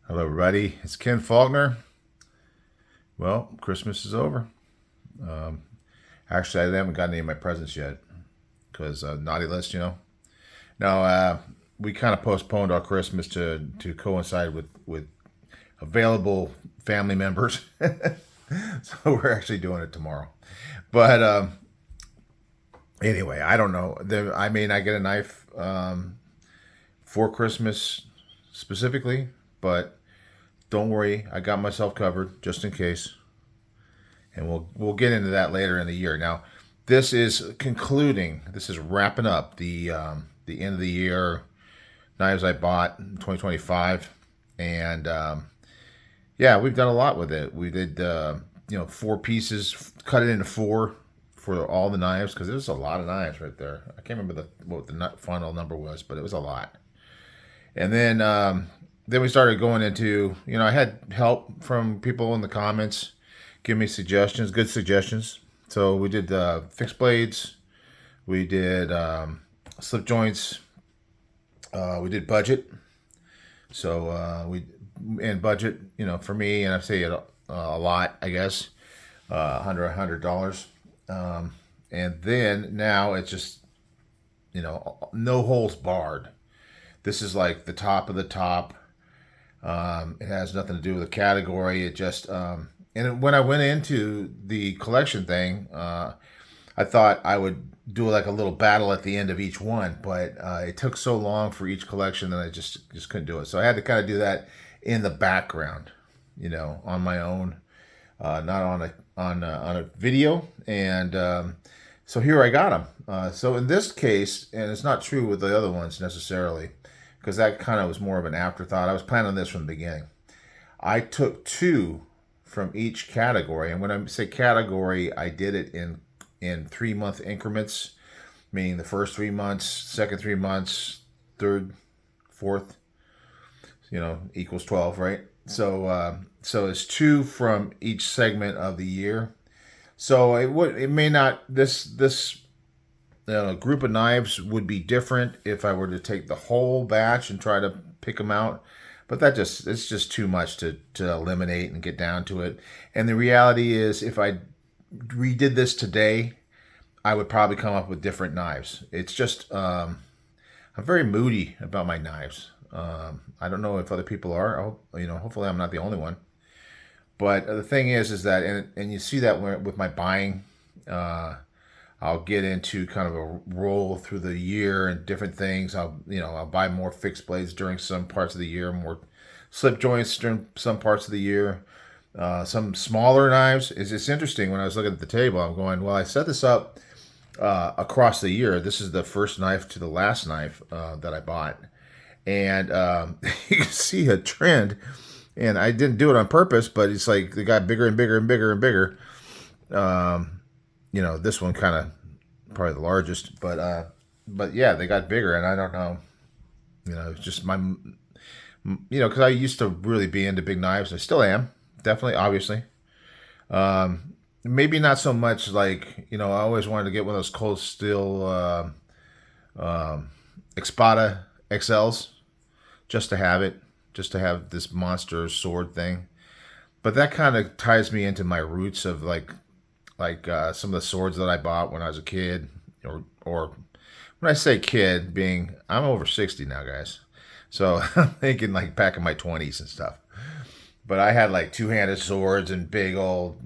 Hello, everybody. It's Ken Faulkner. Well, Christmas is over. Um, Actually, I haven't gotten any of my presents yet because naughty list. Now, we kind of postponed our Christmas to coincide with available family members, so we're actually doing it tomorrow. But anyway, I don't know. I may not get a knife for Christmas specifically, but don't worry, I got myself covered just in case. And we'll get into that later in the year. Now, this is concluding. This is wrapping up the end of the year knives I bought in 2025, and yeah, we've done a lot with it. We did 4 pieces, cut it into four for all the knives because there's a lot of knives right there. I can't remember what the final number was, but it was a lot. And then we started going into, I had help from people in the comments give me suggestions, good suggestions. So we did fixed blades, we did slip joints, we did budget. So we and budget, for me, and I say it a lot, I guess, $100. And then now it's just, no holes barred. This is like the top of the top. It has nothing to do with the category. It just and when I went into the collection thing, I thought I would do like a little battle at the end of each one, but it took so long for each collection that I just couldn't do it. So I had to kind of do that in the background, on my own, not on a video. And so here I got them. So in this case, and it's not true with the other ones necessarily, because that kind of was more of an afterthought. I was planning on this from the beginning. I took two from each category, and when I say category, I did it in 3 month increments, meaning the first 3 months, second 3 months, third, fourth, equals 12, right? So it's two from each segment of the year. So it may not this group of knives would be different if I were to take the whole batch and try to pick them out. But it's just too much to eliminate and get down to it. And the reality is, if I redid this today, I would probably come up with different knives. It's just I'm very moody about my knives. I don't know if other people are. Hopefully I'm not the only one. But the thing is that, and you see that with my buying. I'll get into kind of a roll through the year and different things. I'll buy more fixed blades during some parts of the year, more slip joints during some parts of the year. Some smaller knives. It's interesting when I was looking at the table. I'm going, well, I set this up across the year. This is the first knife to the last knife that I bought, and you can see a trend. And I didn't do it on purpose, but it's like they got bigger and bigger and bigger and bigger. This one kind of probably the largest, but yeah, they got bigger, and I don't know, it's just because I used to really be into big knives. I still am, definitely, obviously. Maybe not so much like, I always wanted to get one of those Cold Steel Espada XLs, just to have it, just to have this monster sword thing. But that kind of ties me into my roots of like some of the swords that I bought when I was a kid, or when I say kid, being I'm over 60 now, guys. So I'm thinking like back in my 20s and stuff. But I had like two-handed swords and big old,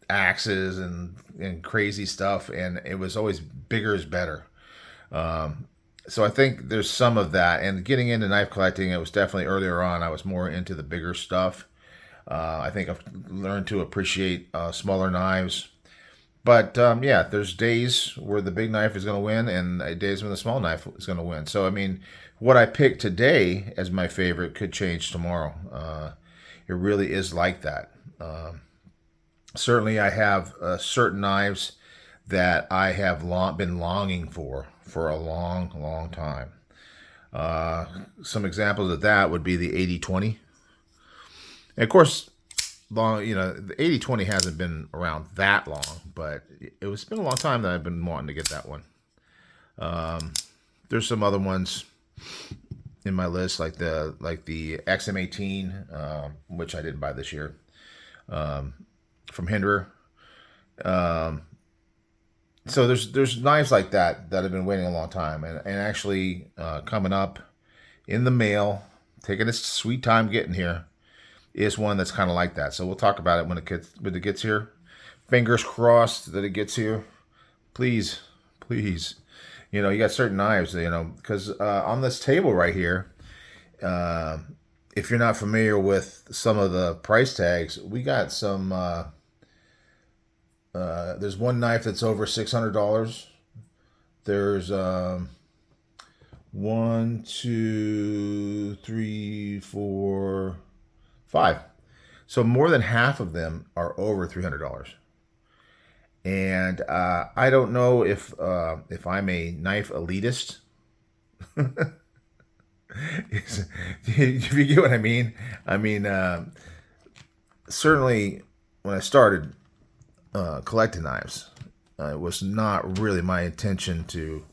axes and crazy stuff, and it was always bigger is better. So I think there's some of that. And getting into knife collecting, it was definitely earlier on. I was more into the bigger stuff. I think I've learned to appreciate smaller knives. But yeah, there's days where the big knife is going to win, and days when the small knife is going to win. So I mean, what I picked today as my favorite could change tomorrow. It really is like that. Certainly, I have certain knives that I have been longing for a long, long time. Some examples of that would be the 8020. And of course, the 8020 hasn't been around that long, but it's been a long time that I've been wanting to get that one. There's some other ones in my list, like the XM18, which I didn't buy this year, from Hinder. Um, so there's knives like that have been waiting a long time, and actually coming up in the mail, taking its sweet time getting here, is one that's kind of like that. So we'll talk about it when it gets here. Fingers crossed that it gets here. Please, please. You got certain knives, because on this table right here, uh, if you're not familiar with some of the price tags, we got some. There's one knife that's over $600. There's one, two, three, four, five. So more than half of them are over $300. And I don't know if I'm a knife elitist. If you get what I mean. I mean, certainly when I started collecting knives, it was not really my intention to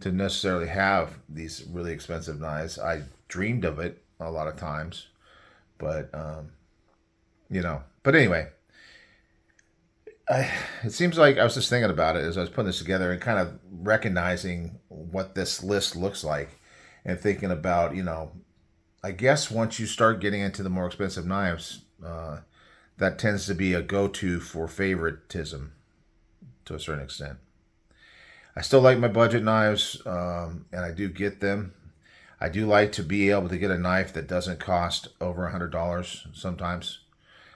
necessarily have these really expensive knives. I dreamed of it a lot of times, but But anyway, it seems like I was just thinking about it as I was putting this together and kind of recognizing what this list looks like, and thinking about, I guess once you start getting into the more expensive knives, that tends to be a go-to for favoritism to a certain extent. I still like my budget knives, and I do get them. I do like to be able to get a knife that doesn't cost over $100 sometimes,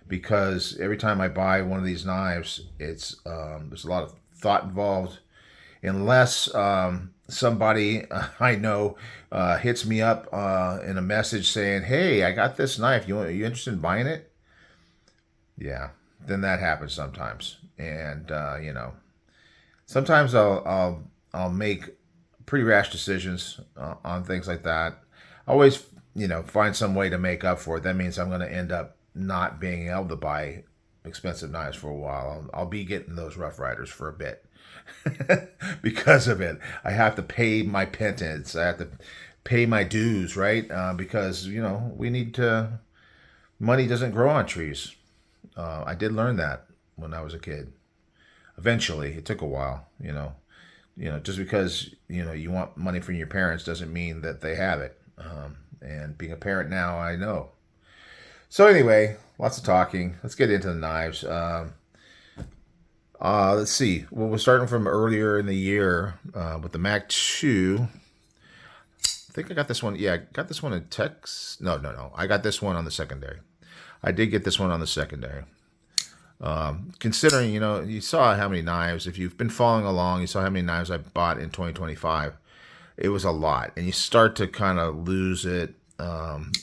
because every time I buy one of these knives, it's there's a lot of thought involved. Unless somebody I know hits me up in a message saying, "Hey, I got this knife. You interested in buying it?" Yeah, then that happens sometimes, and sometimes I'll make pretty rash decisions on things like that. I always find some way to make up for it. That means I'm going to end up not being able to buy expensive knives for a while. I'll be getting those Rough Riders for a bit because of it. I have to pay my penance. I have to pay my dues, right? Because we need to. Money doesn't grow on trees. I did learn that when I was a kid. Eventually, it took a while. Just because you want money from your parents doesn't mean that they have it. And being a parent now, I know. So anyway, lots of talking. Let's get into the knives. Let's see. Well, we're starting from earlier in the year with the Mac 2. I think I got this one. Yeah, I got this one in Texas. No. I got this one on the secondary. I did get this one on the secondary. Considering, you saw how many knives, if you've been following along, you saw how many knives I bought in 2025. It was a lot. And you start to kind of lose it.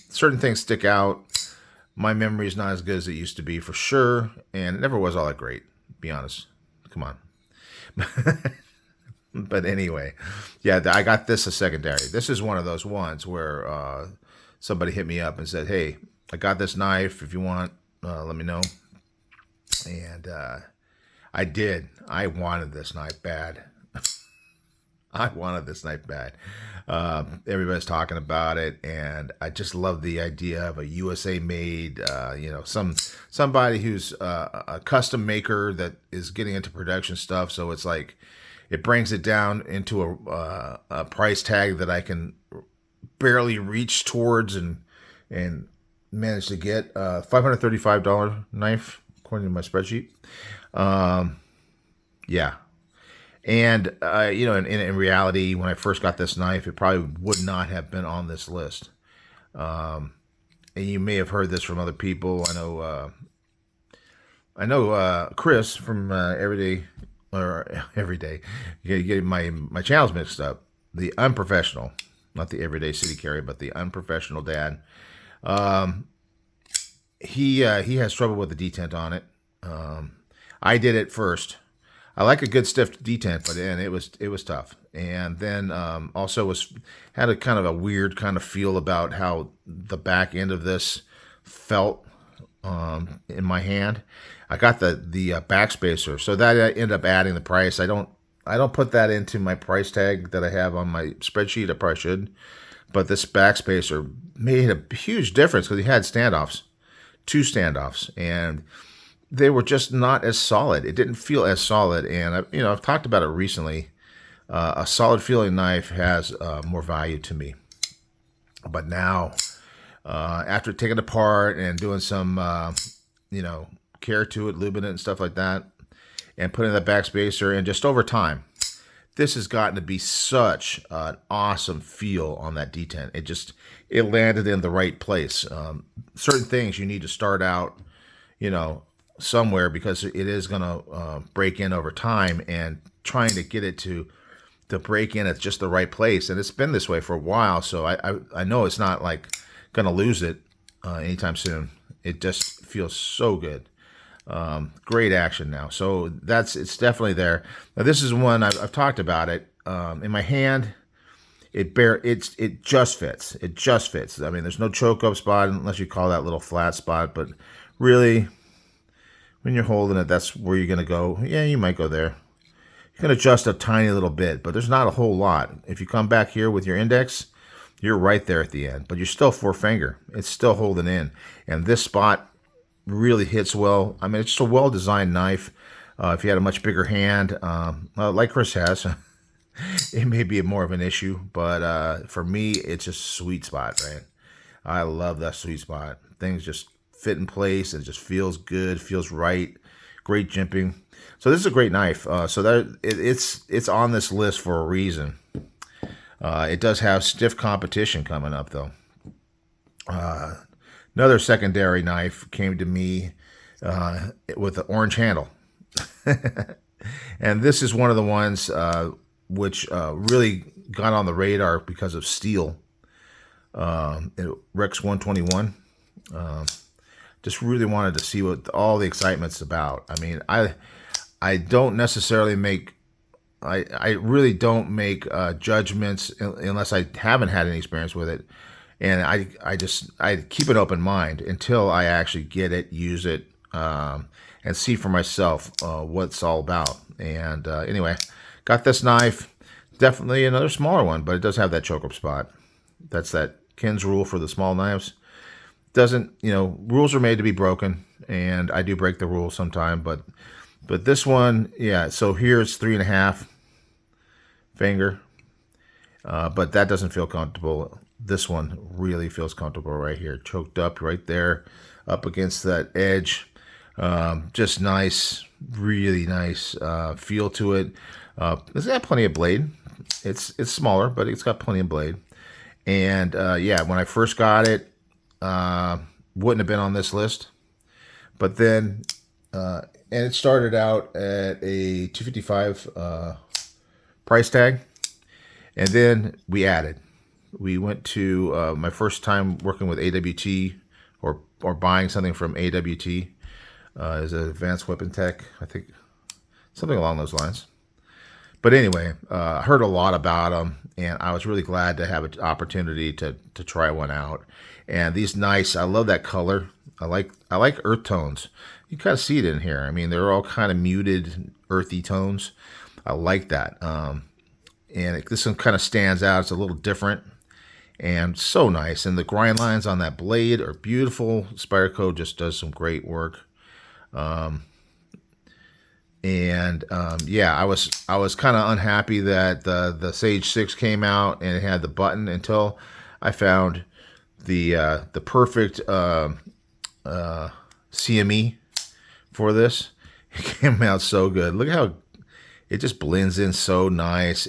Certain things stick out. My memory is not as good as it used to be, for sure. And it never was all that great, be honest. Come on. But anyway, yeah, I got this a secondary. This is one of those ones where somebody hit me up and said, "Hey, I got this knife. If you want, let me know." And I did. I wanted this knife bad. I wanted this knife bad. Everybody's talking about it, and I just love the idea of a USA made. Somebody who's a custom maker that is getting into production stuff. So it's like it brings it down into a price tag that I can barely reach towards and manage to get a $535 knife according to my spreadsheet. Yeah. And, in reality, when I first got this knife, it probably would not have been on this list. And you may have heard this from other people. I know Chris from Everyday, you get my channels mixed up. The Unprofessional, not the Everyday City Carry, but the Unprofessional Dad. He has trouble with the detent on it. I did it first. I like a good stiff detent, but it was tough. And then also had a kind of a weird kind of feel about how the back end of this felt in my hand. I got the back spacer, so that ended up adding the price. I don't put that into my price tag that I have on my spreadsheet. I probably should, but this backspacer made a huge difference because he had standoffs, 2 standoffs, and they were just not as solid. It didn't feel as solid, and I've talked about it recently. A solid feeling knife has more value to me. But now, after taking it apart and doing some, care to it, lubing it and stuff like that, and putting that backspacer in just over time, this has gotten to be such an awesome feel on that detent. It landed in the right place. Certain things you need to start out, somewhere, because it is going to break in over time, and trying to get it to break in at just the right place. And it's been this way for a while, so I know it's not like going to lose it anytime soon. It just feels so good. Great action now. So it's definitely there. Now this is one I've talked about it. In my hand, it just fits. It just fits. I mean, there's no choke up spot unless you call that little flat spot, but really, when you're holding it, that's where you're going to go. Yeah, you might go there. You can adjust a tiny little bit, but there's not a whole lot. If you come back here with your index, you're right there at the end, but you're still 4-finger. It's still holding in, and this spot really hits well. I mean, it's just a well-designed knife. If you had a much bigger hand, like Chris has, it may be more of an issue, but for me, it's just a sweet spot, right? I love that sweet spot. Things just fit in place. It just feels good, feels right. Great jimping. So this is a great knife. So that it's on this list for a reason. It does have stiff competition coming up, though. Another secondary knife came to me with an orange handle. And this is one of the ones which really got on the radar because of steel. Rex 121. Just really wanted to see what all the excitement's about. I mean, I don't necessarily make, I really don't make judgments unless I haven't had any experience with it. And I keep an open mind until I actually get it, use it, and see for myself what it's all about. And anyway, got this knife. Definitely another smaller one, but it does have that choke up spot. That's that Ken's rule for the small knives. Doesn't, rules are made to be broken, and I do break the rules sometime, but this one, yeah, so here it's 3.5 finger, but that doesn't feel comfortable. This one really feels comfortable right here, choked up right there, up against that edge. Just nice, really nice feel to it. It's got plenty of blade. It's smaller, but it's got plenty of blade. And yeah, when I first got it, wouldn't have been on this list, but then and it started out at a $255 price tag, and then we went to my first time working with AWT or buying something from AWT as an Advanced Weapon Tech, I think, something along those lines. But anyway, I heard a lot about them, and I was really glad to have an opportunity to try one out. And these nice, I love that color. I like earth tones. You kind of see it in here. I mean, they're all kind of muted, earthy tones. I like that. And this one kind of stands out. It's a little different and so nice. And the grind lines on that blade are beautiful. Spyderco just does some great work. Yeah, I was kind of unhappy that the Sage 6 came out and it had the button until I found the perfect CME for this. It came out so good. Look how it just blends in so nice.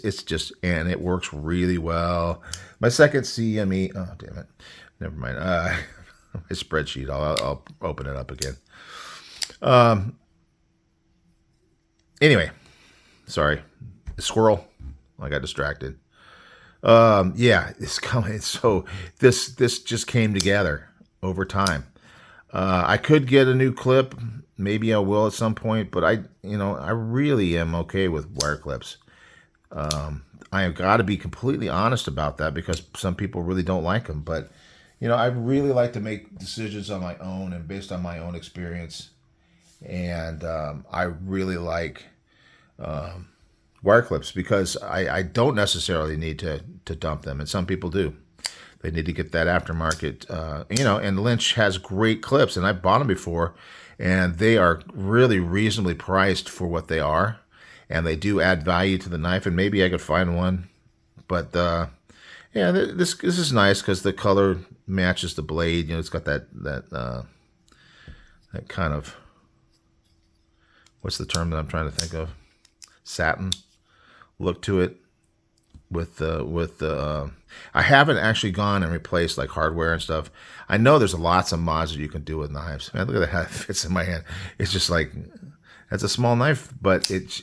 And it works really well. My second CME, oh damn it, never mind. My spreadsheet. I'll open it up again. Anyway, sorry, squirrel. I got distracted. Yeah, it's coming. So this just came together over time. I could get a new clip. Maybe I will at some point, but I really am okay with wire clips. I have got to be completely honest about that because some people really don't like them. But, I really like to make decisions on my own and based on my own experience. And I really like wire clips because I don't necessarily need to dump them, and some people do. They need to get that aftermarket, and Lynch has great clips, and I bought them before, and they are really reasonably priced for what they are, and they do add value to the knife, and maybe I could find one. But yeah, this is nice because the color matches the blade. It's got that kind of, what's the term that I'm trying to think of? Satin look to it. I haven't actually gone and replaced like hardware and stuff. I know there's lots of mods that you can do with knives. Man, look at how it fits in my hand. It's just like, it's a small knife, but it's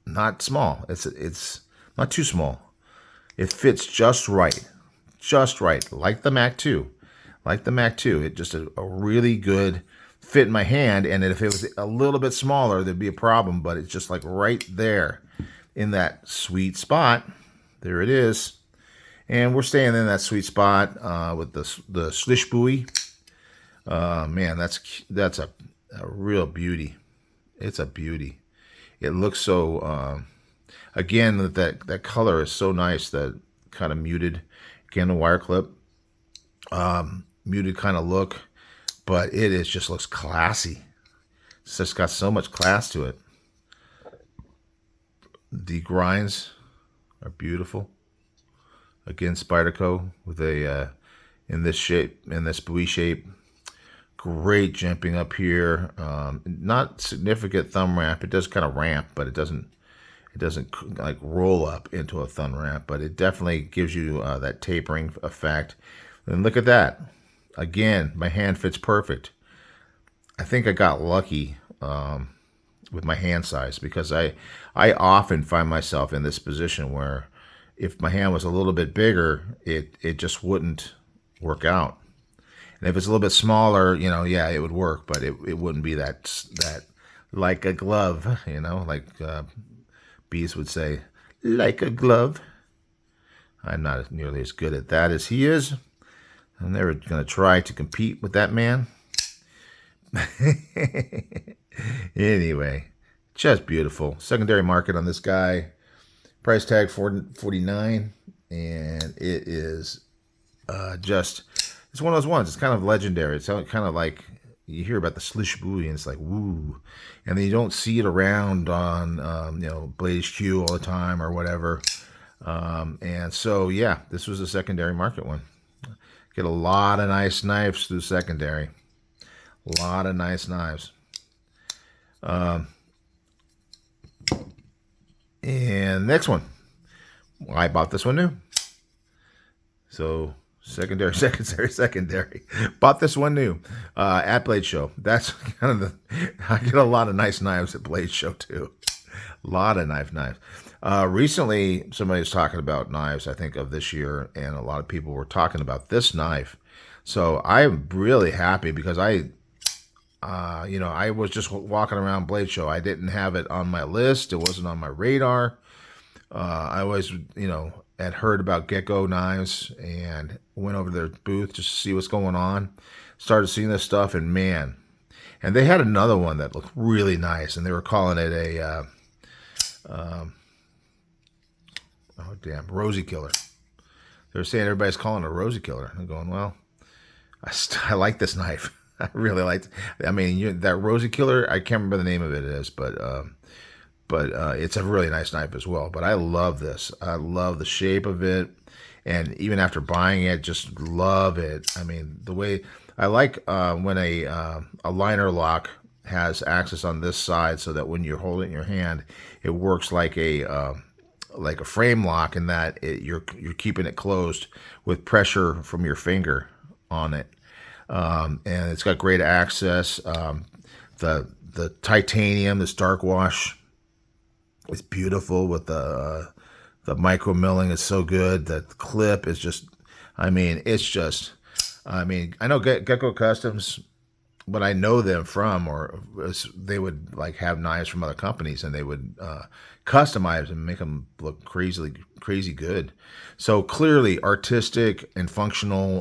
not small. It's not too small. It fits just right, like the Mac 2, It just a really good fit in my hand. And if it was a little bit smaller, there'd be a problem. But it's just like right there in that sweet spot. There it is. And we're staying in that sweet spot with the Schlichbui. Man, that's a real beauty. It's a beauty. It looks so, again, that color is so nice, that kind of muted, again, the wire clip, muted kind of look, but just looks classy. It's just got so much class to it. The grinds are beautiful. Again, Spyderco with a in this shape, in this buoy shape. Great jumping up here. Not significant thumb ramp. It does kind of ramp, but it doesn't like roll up into a thumb ramp. But it definitely gives you that tapering effect. And look at that. Again, my hand fits perfect. I think I got lucky with my hand size, because I often find myself in this position where if my hand was a little bit bigger, it just wouldn't work out. And if it's a little bit smaller, yeah, it would work, but it wouldn't be that like a glove, like Bees would say, like a glove. I'm not nearly as good at that as he is. I'm never going to try to compete with that man. Anyway, just beautiful. Secondary market on this guy. Price tag $49, and it is it's one of those ones. It's kind of legendary. It's kind of like you hear about the Schlichbui, and it's like woo, and then you don't see it around on Blade HQ all the time or whatever. And so yeah, this was a secondary market one. Get a lot of nice knives through secondary. A lot of nice knives. And next one, I bought this one new. So secondary. Bought this one new at Blade Show. That's kind of I get a lot of nice knives at Blade Show too. A lot of knives. Recently, somebody was talking about knives, I think, of this year, and a lot of people were talking about this knife. So I'm really happy, because I was just walking around Blade Show. I didn't have it on my list. It wasn't on my radar. I always, had heard about Gecko knives and went over to their booth just to see what's going on. Started seeing this stuff, and man, and they had another one that looked really nice, and they were calling it a, Rosy Killer. They were saying everybody's calling it a Rosy Killer. I'm going, well, I like this knife. I really liked it. I mean, that Rosy Killer, I can't remember the name of it is, but it's a really nice knife as well. But I love this. I love the shape of it, and even after buying it, just love it. I mean, the way I like when a liner lock has access on this side, so that when you're holding it in your hand, it works like a frame lock, in that you're keeping it closed with pressure from your finger on it. And it's got great access. The titanium, this dark wash, is beautiful with the micro milling is so good. The clip is just, I know Gecko Customs, but I know them from, or they would like have knives from other companies, and they would customize and make them look crazy good. So clearly artistic and functional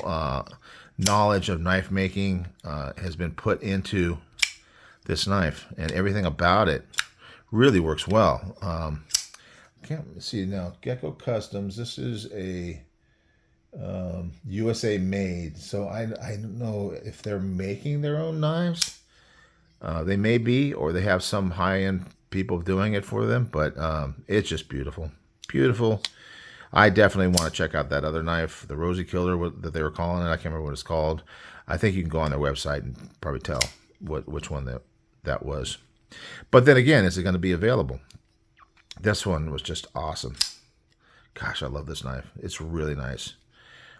knowledge of knife making has been put into this knife, and everything about it really works well. Can't see now. Gecko Customs. This is a USA made. So I don't know if they're making their own knives. They may be, or they have some high end people doing it for them. But it's just beautiful, beautiful. I definitely want to check out that other knife, the Rosie Killer that they were calling it. I can't remember what it's called. I think you can go on their website and probably tell which one that was. But then again, is it going to be available? This one was just awesome. Gosh, I love this knife. It's really nice.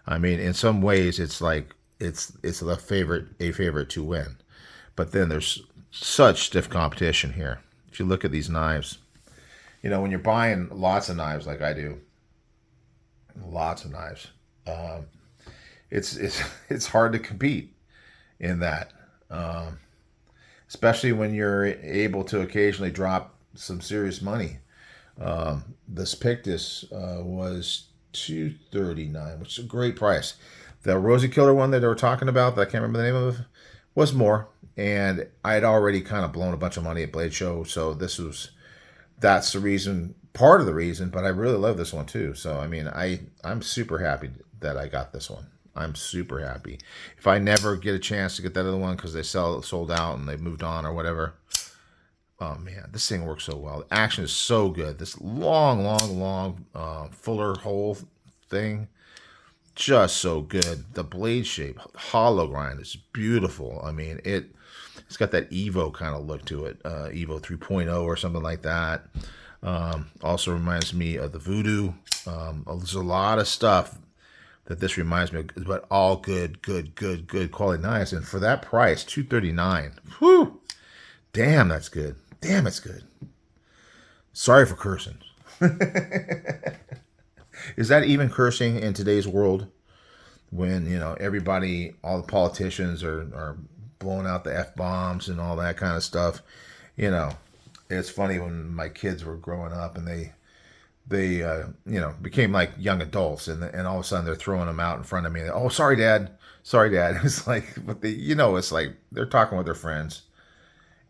I mean, in some ways, it's like it's a favorite to win. But then there's such stiff competition here. If you look at these knives, when you're buying lots of knives like I do, lots of knives, it's it's hard to compete in that, especially when you're able to occasionally drop some serious money. This Pictus was $239, which is a great price. The Rosie Killer one that they were talking about, that I can't remember the name of, was more. And I had already kind of blown a bunch of money at Blade Show, so that's the reason, part of the reason. But I really love this one too. So I mean, I'm super happy that I got this one. I'm super happy. If I never get a chance to get that other one because they sold out and they moved on or whatever. Oh man, this thing works so well. The action is so good. This long, fuller hole thing, just so good. The blade shape, hollow grind is beautiful. I mean, it's got that Evo kind of look to it, Evo 3.0 or something like that. Also reminds me of the Voodoo. There's a lot of stuff that this reminds me of, but all good quality knives. And for that price, $239. Whew! Damn, that's good. Damn, it's good. Sorry for cursing. Is that even cursing in today's world? When, everybody, all the politicians are blowing out the F-bombs and all that kind of stuff. It's funny when my kids were growing up and they became like young adults, and all of a sudden they're throwing them out in front of me. Oh, sorry, Dad. Sorry, Dad. It's like, but it's like they're talking with their friends.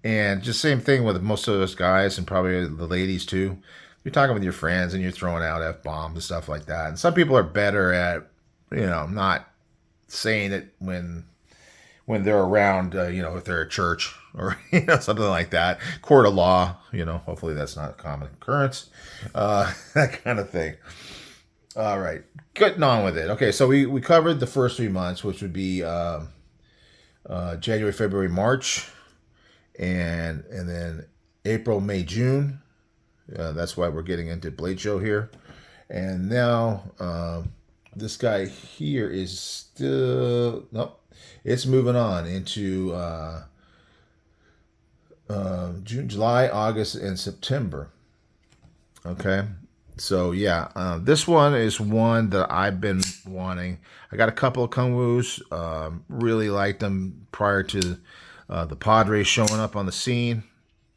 And just same thing with most of us guys and probably the ladies too. You're talking with your friends and you're throwing out F-bombs and stuff like that. And some people are better at, not saying it when they're around, if they're at church or, something like that. Court of law, hopefully that's not a common occurrence. That kind of thing. All right. Getting on with it. Okay, so we covered the first 3 months, which would be January, February, March. And then April, May, June. That's why we're getting into Blade Show here. And now this guy here is still... Nope. It's moving on into June, July, August, and September. Okay. So, yeah. This one is one that I've been wanting. I got a couple of Kungwus. Really liked them prior to... the Padres showing up on the scene,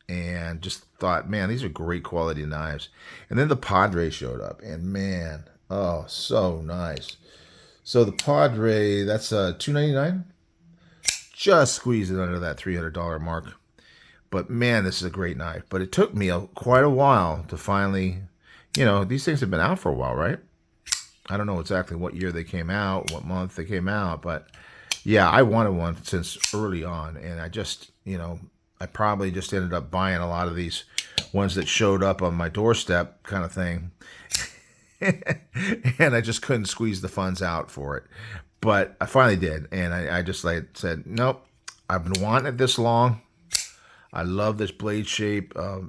and just thought, man, these are great quality knives. And then the Padre showed up, and man, oh, so nice. So the Padre, that's $299. Just squeezed it under that $300 mark. But man, this is a great knife. But it took me quite a while to finally, these things have been out for a while, right? I don't know exactly what year they came out, what month they came out, but yeah, I wanted one since early on, and I just, I probably just ended up buying a lot of these ones that showed up on my doorstep kind of thing, and I just couldn't squeeze the funds out for it. But I finally did, and I just said, nope, I've been wanting it this long. I love this blade shape. I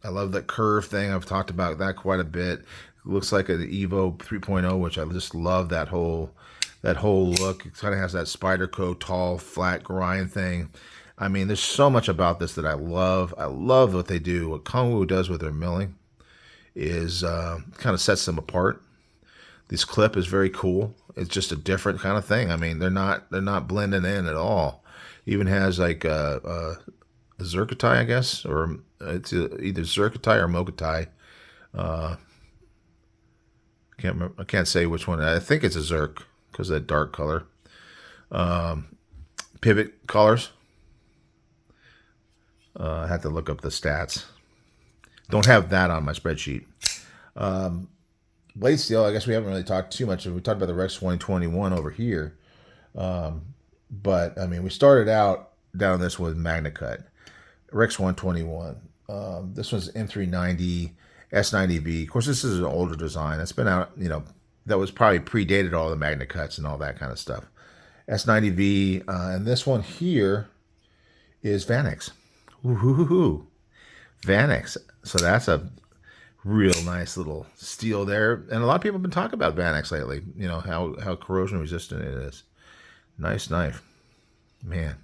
love that curve thing. I've talked about that quite a bit. It looks like an Evo 3.0, which I just love that whole look. It kind of has that Spyderco tall, flat grind thing. I mean, there's so much about this that I love. I love what they do. What Kungwu does with their milling is kind of sets them apart. This clip is very cool. It's just a different kind of thing. I mean, they're not blending in at all. It even has like a Zircotai, I guess, or it's either Zircotai or Mogatai. I can't say which one. I think it's a Zirc because of that dark color. Pivot collars. I have to look up the stats. Don't have that on my spreadsheet. blade steel. I guess we haven't really talked too much. We talked about the Rex 2021 over here, but I mean, we started out down this with MagnaCut Rex 121. This one's M390 S90V. Of course, this is an older design. It's been out, that was probably predated all the MagnaCuts and all that kind of stuff. S90V, and this one here is Vanex. Woohoo! Vanex. So that's a real nice little steel there. And a lot of people have been talking about Vanex lately. How corrosion resistant it is. Nice knife. Man.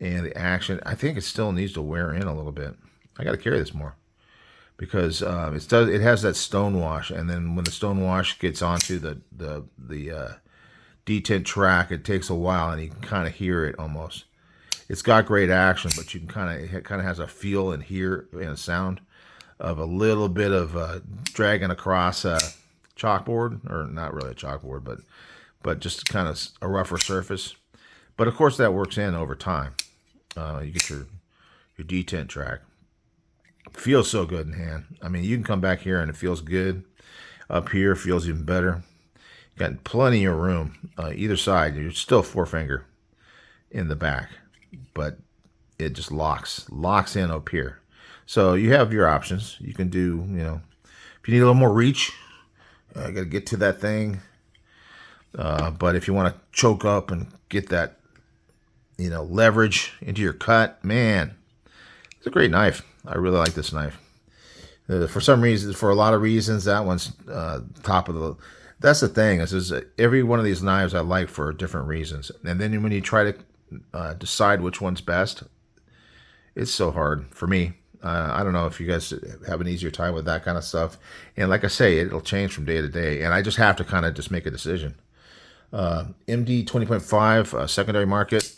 And the action, I think it still needs to wear in a little bit. I got to carry this more because it has that stone wash, and then when the stone wash gets onto the detent track, it takes a while, and you can kind of hear it almost. It's got great action, but you can it kind of has a feel and hear and a sound of a little bit of dragging across a chalkboard, or not really a chalkboard, but just kind of a rougher surface. But of course, that works in over time. You get your detent track. Feels so good in hand. I mean, you can come back here and it feels good. Up here, feels even better. Got plenty of room either side. You're still forefinger in the back, but it just locks in up here. So you have your options. You can do, if you need a little more reach, I got to get to that thing. But if you want to choke up and get that, leverage into your cut, man, it's a great knife. I really like this knife. For some reason, for a lot of reasons, that one's top of the. That's the thing is every one of these knives I like for different reasons, and then when you try to decide which one's best, it's so hard for me. I don't know if you guys have an easier time with that kind of stuff. And like I say, it'll change from day to day, and I just have to kind of just make a decision. MD 20.5 secondary market.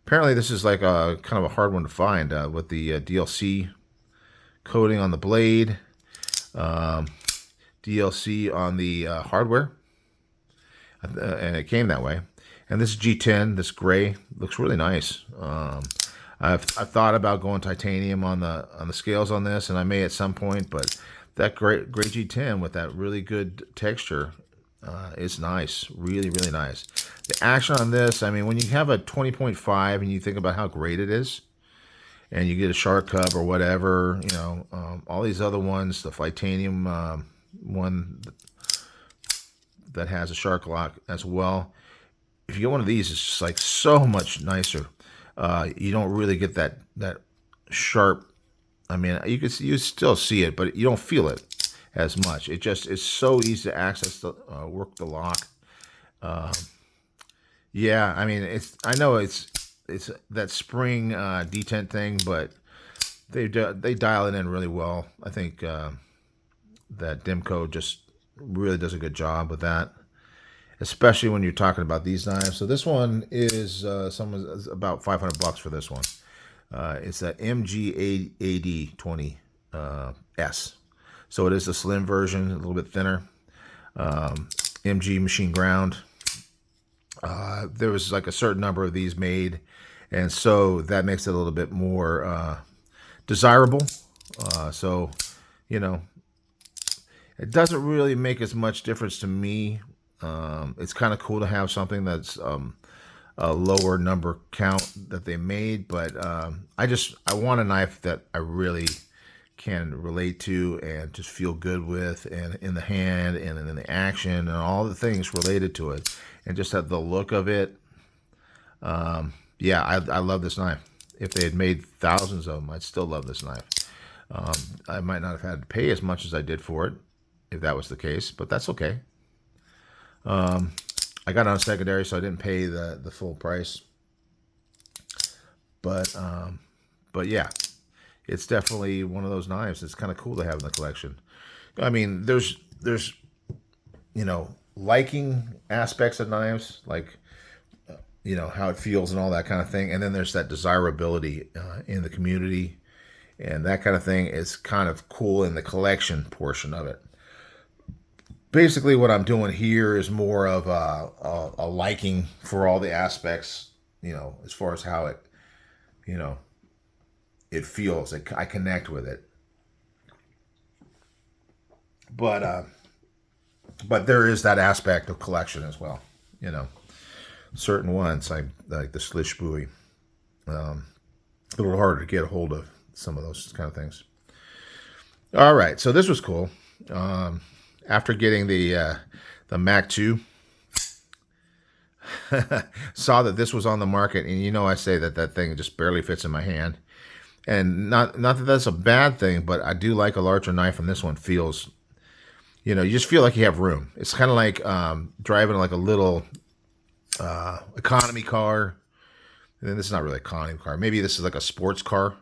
Apparently, this is like a kind of a hard one to find with the DLC coating on the blade, DLC on the hardware, and it came that way. And this G10, this gray, looks really nice. I've thought about going titanium on the scales on this, and I may at some point, but that gray G10 with that really good texture is nice, really, really nice. The action on this, I mean, when you have a 20.5 and you think about how great it is, and you get a shark cub or whatever, all these other ones, the Flightanium one that has a shark lock as well. If you get one of these, it's just like so much nicer. You don't really get that sharp. I mean, you still see it, but you don't feel it as much. It just is so easy to access the work the lock. Yeah, I mean, I know it's that spring detent thing, but they dial it in really well. I think that Demko just really does a good job with that, especially when you're talking about these knives. So this one is about $500 for this one. It's a MG AD 20S. So it is a slim version, a little bit thinner. MG machine ground. There was like a certain number of these made, and so that makes it a little bit more desirable. So, it doesn't really make as much difference to me. It's kind of cool to have something that's a lower number count that they made, but I want a knife that I really can relate to and just feel good with, and in the hand and in the action and all the things related to it, and just have the look of it. Yeah, I love this knife. If they had made thousands of them, I'd still love this knife. I might not have had to pay as much as I did for it if that was the case, but that's okay. I got it on secondary, so I didn't pay the full price. But yeah, it's definitely one of those knives that's kind of cool to have in the collection. I mean, there's liking aspects of knives, like how it feels and all that kind of thing, and then there's that desirability in the community, and that kind of thing is kind of cool in the collection portion of it. Basically, what I'm doing here is more of a liking for all the aspects, as far as how it, it feels. I connect with it. But there is that aspect of collection as well. You know, certain ones like the Slish Buoy. A little harder to get a hold of some of those kind of things. All right, so this was cool. After getting the Mac 2, saw that this was on the market, and I say that thing just barely fits in my hand. And not that that's a bad thing, but I do like a larger knife, and this one feels, you just feel like you have room. It's kind of like driving like a little economy car. And then this is not really an economy car. Maybe this is like a sports car,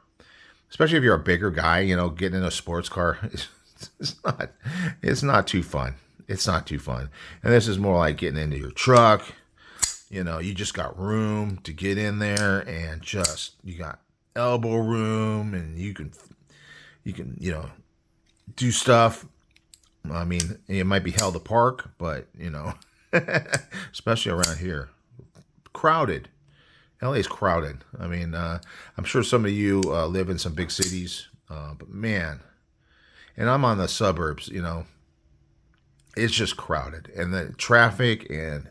especially if you're a bigger guy. Getting in a sports car it's not too fun. It's not too fun. And this is more like getting into your truck. You just got room to get in there, and you got elbow room, and you can do stuff. I mean, it might be hell to park, but especially around here, crowded. LA's crowded. I mean, I'm sure some of you live in some big cities, but man, and I'm on the suburbs. It's just crowded, and the traffic, and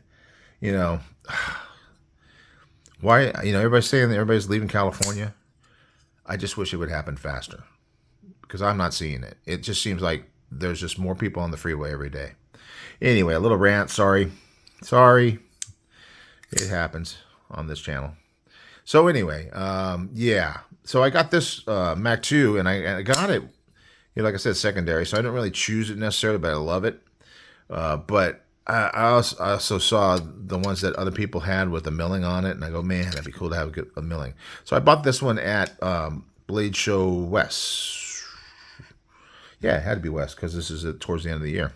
why? Everybody's saying that everybody's leaving California. I just wish it would happen faster, because I'm not seeing it. It just seems like there's just more people on the freeway every day. Anyway, a little rant. Sorry. It happens on this channel. So anyway, yeah. So I got this Mac 2, and I got it, like I said, secondary. So I didn't really choose it necessarily, but I love it. But I also saw the ones that other people had with the milling on it, and I go, man, that'd be cool to have a milling. So I bought this one at Blade Show West. Yeah, it had to be West, because this is towards the end of the year.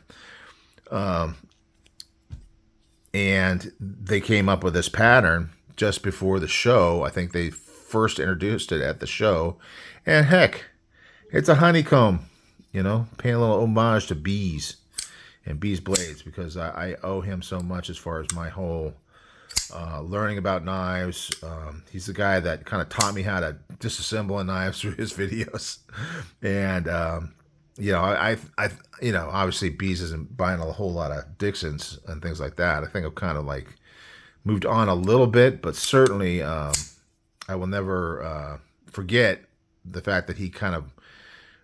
And they came up with this pattern just before the show. I think they first introduced it at the show. And heck, it's a honeycomb, paying a little homage to Bees and Bees Blades, because I owe him so much as far as my whole learning about knives. He's the guy that kind of taught me how to disassemble a knife through his videos. And, I obviously Bees isn't buying a whole lot of Dixons and things like that. I think I've kind of like moved on a little bit, but certainly I will never forget the fact that he kind of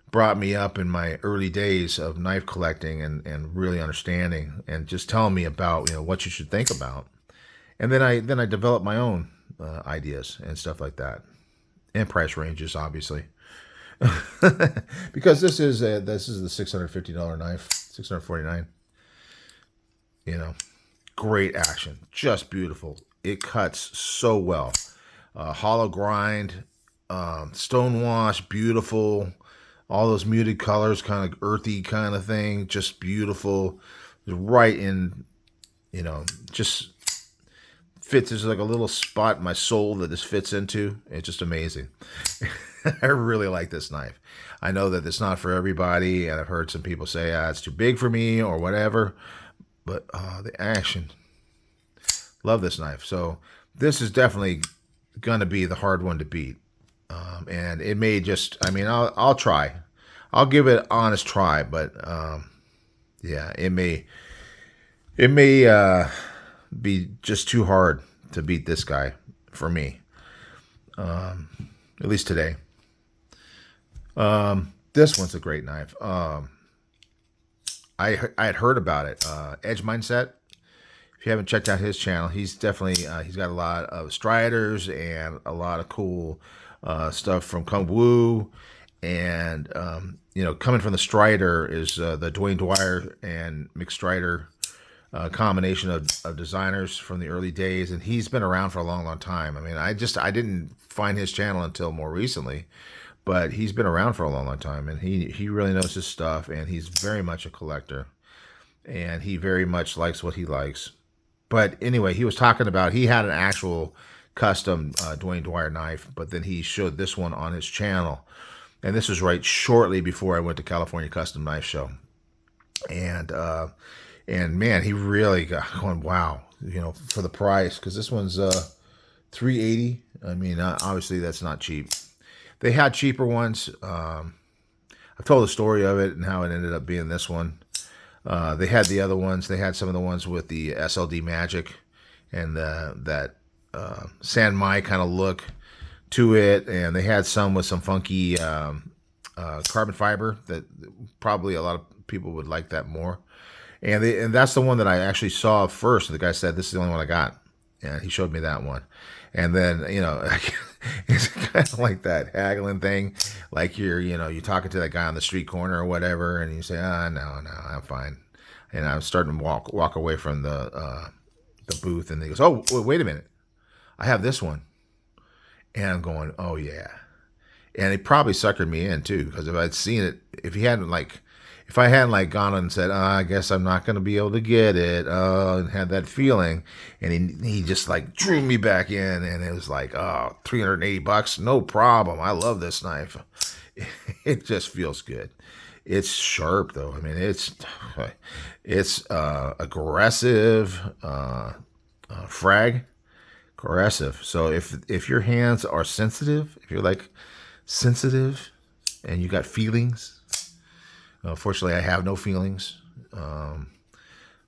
brought me up in my early days of knife collecting and really understanding and just telling me about what you should think about. And then I developed my own ideas and stuff like that, and price ranges, obviously. Because this is the $650 knife, $649. Great action, just beautiful. It cuts so well. Hollow grind, stone wash, beautiful. All those muted colors, kind of earthy kind of thing, just beautiful. Right in, just fits. There's like a little spot in my soul that this fits into. It's just amazing. I really like this knife. I know that it's not for everybody, and I've heard some people say it's too big for me or whatever, but the action. Love this knife. So this is definitely going to be the hard one to beat. And it may just, I'll try. I'll give it an honest try, but yeah, it may be just too hard to beat this guy for me, at least today. This one's a great knife. I had heard about it. Edge Mindset. If you haven't checked out his channel, he's definitely he's got a lot of Striders and a lot of cool stuff from Kung Wu. And coming from the Strider is the Dwayne Dwyer and Mick Strider combination of designers from the early days, and he's been around for a long time. I didn't find his channel until more recently, but he's been around for a long time, and he really knows his stuff, and he's very much a collector, and he very much likes what he likes. But anyway, he was talking about, he had an actual custom Dwayne Dwyer knife, but then he showed this one on his channel, and this was right shortly before I went to California Custom Knife Show, and man, he really got going, wow, for the price, because this one's $380. Obviously that's not cheap. They had cheaper ones. I've told the story of it and how it ended up being this one. They had the other ones. They had some of the ones with the SLD Magic and that San Mai kind of look to it, and they had some with some funky carbon fiber that probably a lot of people would like that more. And that's the one that I actually saw first. The guy said, "This is the only one I got," and he showed me that one. And then it's kind of like that haggling thing, like you're talking to that guy on the street corner or whatever, and you say, "Ah, no, no, I'm fine." And I'm starting to walk away from the booth, and he goes, "Oh, wait a minute, I have this one," and I'm going, "Oh yeah." And he probably suckered me in too, because if I'd seen it, if I hadn't like gone and said, I guess I'm not going to be able to get it, and had that feeling, and he just like drew me back in, and it was like, oh, $380, no problem. I love this knife. It just feels good. It's sharp though. I mean, it's aggressive, frag aggressive. So if your hands are sensitive, if you're like sensitive and you got feelings, fortunately I have no feelings,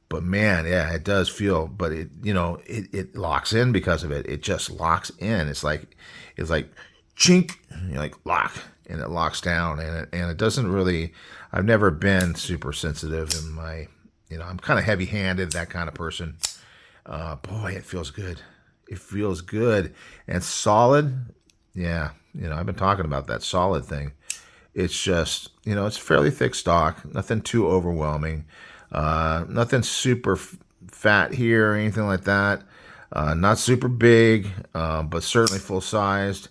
but man, yeah, it does feel, but it locks in because of it. It just locks in. It's like chink, like lock, and it locks down, and it doesn't really. I've never been super sensitive in my, I'm kind of heavy handed, that kind of person. Boy, it feels good. It feels good and solid. Yeah, I've been talking about that solid thing. It's just, it's fairly thick stock, nothing too overwhelming, nothing super fat here or anything like that. Not super big, but certainly full sized.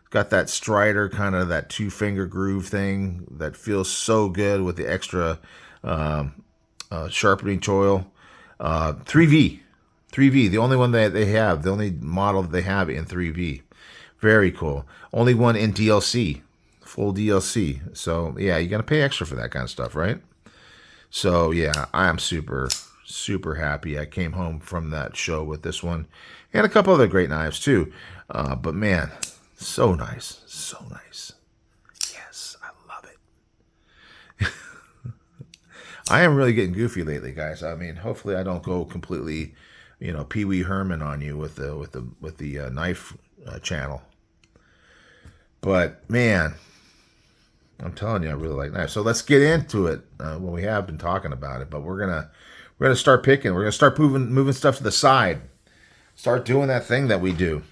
Got that Strider, kind of that 2-finger groove thing that feels so good with the extra sharpening choil. 3V, 3V, the only one that they have, the only model that they have in 3V. Very cool. Only one in DLC, full DLC. So yeah, you got to pay extra for that kind of stuff, right? So yeah, I am super, super happy. I came home from that show with this one and a couple other great knives too. But man, so nice, so nice. Yes, I love it. I am really getting goofy lately, guys. I mean, hopefully I don't go completely, Pee Wee Herman on you with the knife channel. But man, I'm telling you, I really like knives. So let's get into it. Well, we have been talking about it, but we're gonna start picking. We're gonna start moving stuff to the side. Start doing that thing that we do.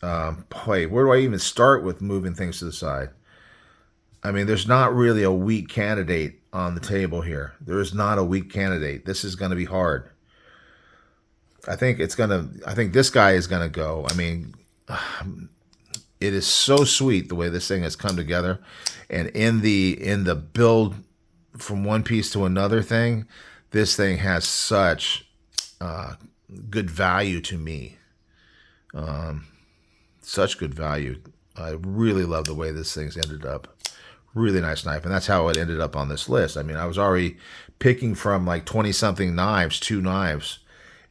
Boy, where do I even start with moving things to the side? I mean, there's not really a weak candidate on the table here. There is not a weak candidate. This is going to be hard. I think this guy is going to go. I mean, it is so sweet the way this thing has come together, and in the build from one piece to another thing, this thing has such good value to me. Such good value. I really love the way this thing's ended up. Really nice knife, and that's how it ended up on this list. I mean, I was already picking from like 20-something knives, 2 knives,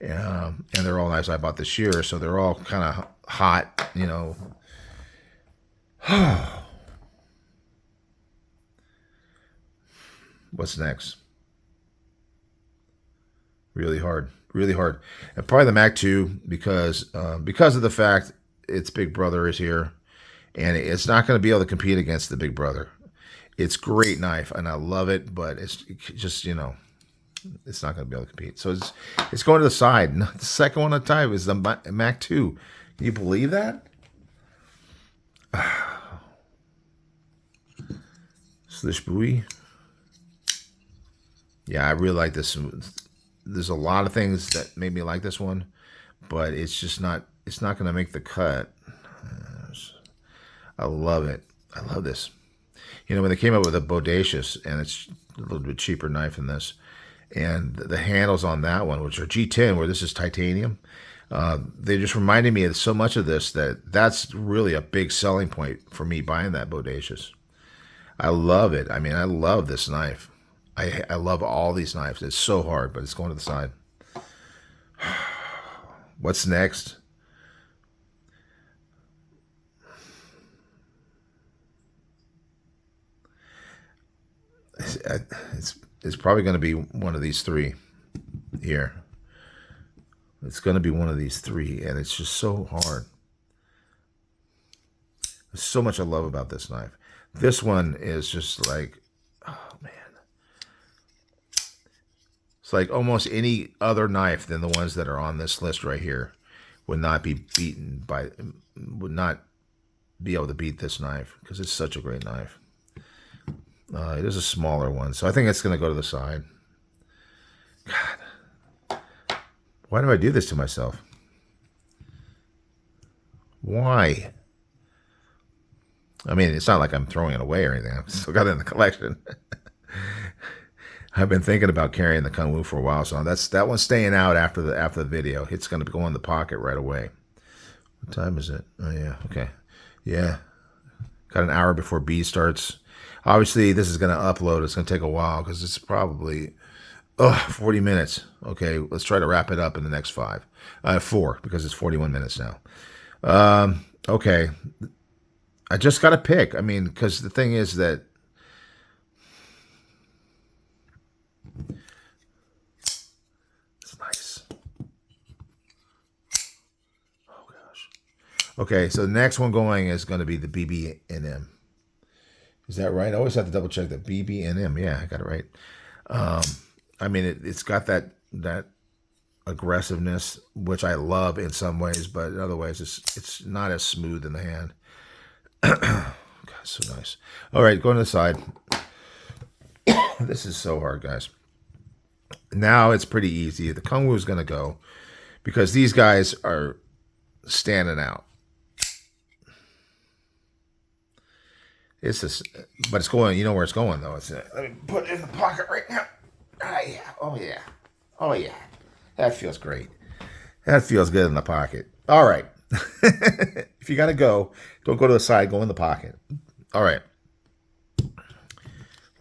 and they're all knives I bought this year, so they're all kind of hot, What's next? Really hard, really hard, and probably the Mac 2 because of the fact its big brother is here, and it's not going to be able to compete against the big brother. It's a great knife, and I love it, but it's just, it's not going to be able to compete. So it's going to the side. The second one on time is the Mac 2. Can you believe that? Slish Buoy. Yeah, I really like this. There's a lot of things that made me like this one, but it's just not. It's not going to make the cut. I love it. I love this. When they came up with a Bodacious, and it's a little bit cheaper knife than this, and the handles on that one, which are G10, where this is titanium, they just reminded me of so much of this that's really a big selling point for me buying that Bodacious. I love it. I mean, I love this knife. I love all these knives. It's so hard, but it's going to the side. What's next? is probably going to be one of these three here. It's going to be one of these three, and it's just so hard. There's so much I love about this knife. This one is just like, oh man. It's like almost any other knife than the ones that are on this list right here would not be beaten by, would not be able to beat this knife because it's such a great knife. It is a smaller one, so I think it's going to go to the side. God, why do I do this to myself? Why? I mean, it's not like I'm throwing it away or anything. I've still got it in the collection. I've been thinking about carrying the Kunwu for a while, so that one's staying out after the video. It's going to go in the pocket right away. What time is it? Oh yeah, okay, yeah. Got an hour before B starts. Obviously, this is going to upload. It's going to take a while because it's probably 40 minutes. Okay, let's try to wrap it up in the next 4 because it's 41 minutes now. Okay, I just got to pick. I mean, because the thing is that it's nice. Oh gosh. Okay, so the next one going is going to be the BB&M. Is that right? I always have to double check that. BB&M. Yeah, I got it right. I mean, it's got that aggressiveness, which I love in some ways, but in other ways, it's not as smooth in the hand. God, so nice. All right, going to the side. This is so hard, guys. Now it's pretty easy. The Kunwu is going to go because these guys are standing out. It's just, but it's going. You know where it's going though. Let me put it in the pocket right now. Oh yeah. Oh yeah. Oh yeah. That feels great. That feels good in the pocket. All right. If you gotta go, don't go to the side. Go in the pocket. All right.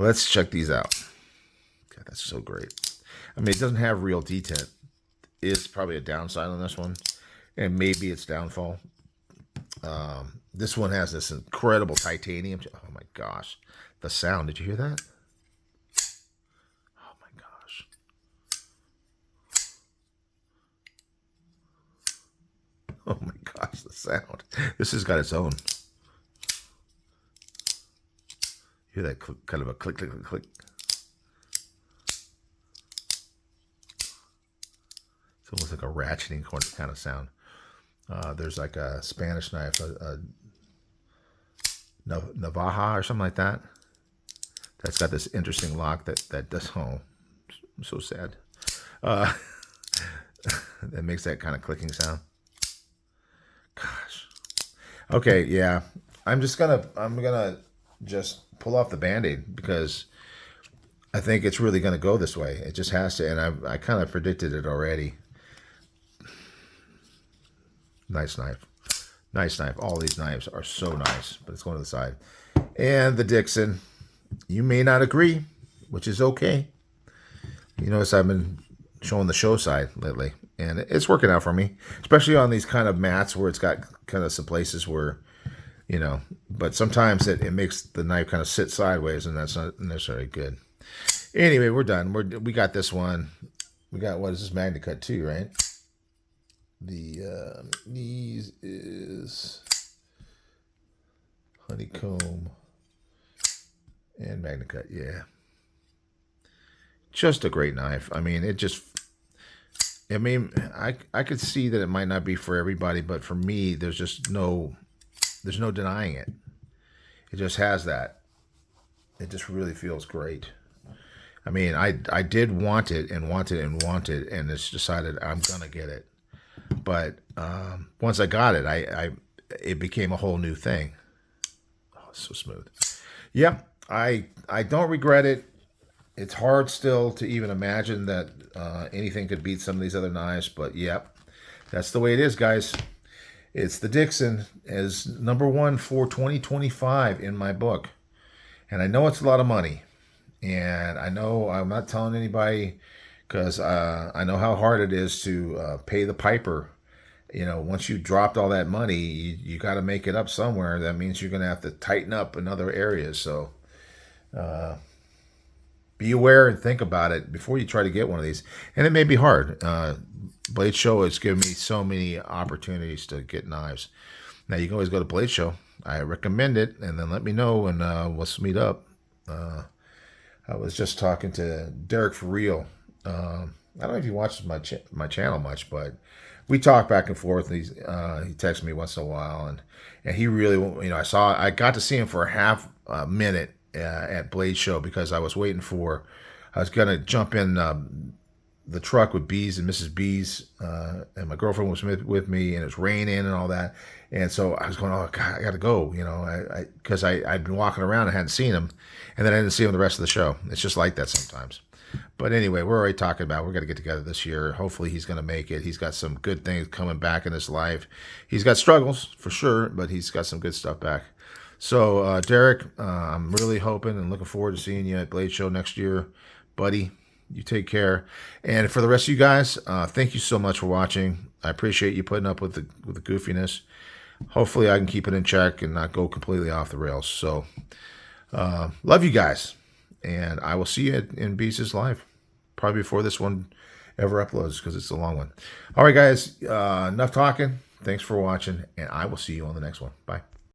Let's check these out. God, that's so great. I mean, it doesn't have real detent. Is probably a downside on this one, and maybe its downfall. This one has this incredible titanium. Oh my gosh, the sound! Did you hear that? Oh my gosh! Oh my gosh, the sound! This has got its own. You hear that kind of a click, click, click, click. It's almost like a ratcheting kind of sound. There's like a Spanish knife, a Navaja or something like that. That's got this interesting lock that does. Oh, I'm so sad. That makes that kind of clicking sound. Gosh. Okay, yeah. I'm gonna just pull off the Band-Aid because I think it's really gonna go this way. It just has to, and I kind of predicted it already. Nice knife. Nice knife. All these knives are so nice, but it's going to the side. And the Dixon. You may not agree, which is okay. You notice I've been showing the show side lately, and it's working out for me, especially on these kind of mats where it's got kind of some places where, you know, but sometimes it makes the knife kind of sit sideways, and that's not necessarily good. Anyway, we're done. We got this one. We got, what is this, MagnaCut 2, right? The knees is honeycomb and MagnaCut. Yeah, just a great knife. I mean, I mean, I could see that it might not be for everybody, but for me, there's no denying it. It just has that. It just really feels great. I mean, I did want it and want it and want it, and it's decided I'm gonna get it. But once I got it, it became a whole new thing. Oh, it's so smooth. Yep, I don't regret it. It's hard still to even imagine that anything could beat some of these other knives, but yep, that's the way it is, guys. It's the Dixon as #1 for 2025 in my book. And I know it's a lot of money. And I know I'm not telling anybody because I know how hard it is to pay the piper. You know, once you dropped all that money, you got to make it up somewhere. That means you're going to have to tighten up in other areas. So be aware and think about it before you try to get one of these. And it may be hard. Blade Show has given me so many opportunities to get knives. Now you can always go to Blade Show. I recommend it, and then let me know, and let's meet up. I was just talking to Derek for real. I don't know if you watch my channel much, but we talk back and forth. And he texts me once in a while, and he really, I got to see him for a half minute at Blade Show because I was gonna jump in the truck with Bees and Mrs. Bees, and my girlfriend was with me, and it was raining and all that. And so I was going, oh God, I got to go, because I'd been walking around and hadn't seen him, and then I didn't see him the rest of the show. It's just like that sometimes. But anyway, we're already talking about we're going to get together this year. Hopefully he's going to make it. He's got some good things coming back in his life. He's got struggles for sure, but he's got some good stuff back. So Derek, I'm really hoping and looking forward to seeing you at Blade Show next year, buddy. You take care. And for the rest of you guys, thank you so much for watching. I appreciate you putting up with the goofiness. Hopefully I can keep it in check and not go completely off the rails. So love you guys. And I will see you in Beast Live, probably before this one ever uploads because it's a long one. All right, guys, enough talking. Thanks for watching, and I will see you on the next one. Bye.